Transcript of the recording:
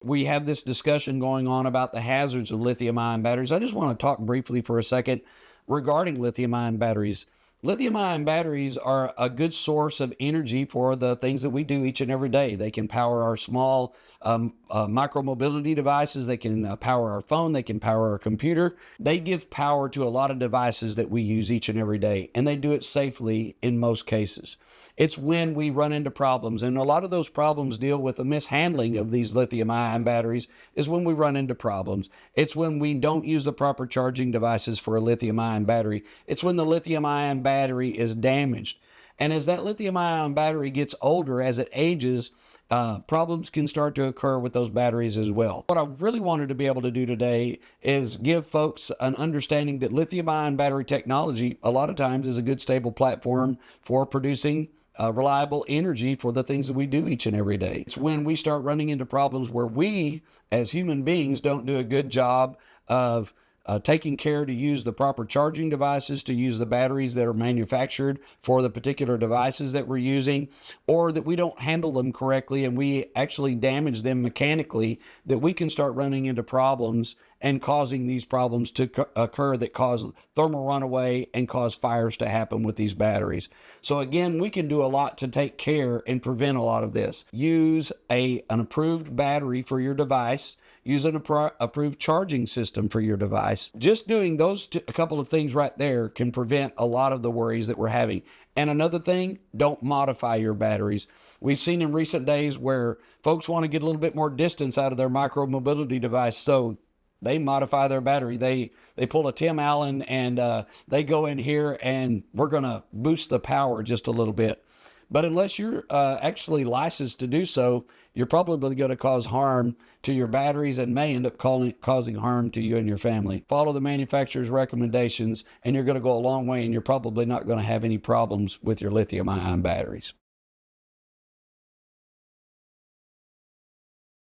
We have this discussion going on about the hazards of lithium ion batteries. I just want to talk briefly for a second regarding lithium ion batteries. Lithium ion batteries are a good source of energy for the things that we do each and every day. They can power our small micro mobility devices, they can power our phone, they can power our computer. They give power to a lot of devices that we use each and every day, and they do it safely in most cases. It's when we run into problems, and a lot of those problems deal with the mishandling of these lithium ion batteries, is when we run into problems. It's when we don't use the proper charging devices for a lithium ion battery. It's when the lithium ion battery is damaged. And as that lithium ion battery gets older, as it ages, problems can start to occur with those batteries as well. What I really wanted to be able to do today is give folks an understanding that lithium ion battery technology, a lot of times, is a good stable platform for producing reliable energy for the things that we do each and every day. It's when we start running into problems where we, as human beings, don't do a good job of taking care to use the proper charging devices, to use the batteries that are manufactured for the particular devices that we're using, or that we don't handle them correctly and we actually damage them mechanically, that we can start running into problems and causing these problems to occur that cause thermal runaway and cause fires to happen with these batteries. So again, we can do a lot to take care and prevent a lot of this. Use an approved battery for your device. Use an approved charging system for your device. Just doing those a couple of things right there can prevent a lot of the worries that we're having. And another thing, don't modify your batteries. We've seen in recent days where folks want to get a little bit more distance out of their micro mobility device, so they modify their battery. They pull a Tim Allen and they go in here and we're going to boost the power just a little bit. But unless you're actually licensed to do so, you're probably going to cause harm to your batteries and may end up causing harm to you and your family. Follow the manufacturer's recommendations and you're going to go a long way, and you're probably not going to have any problems with your lithium ion batteries.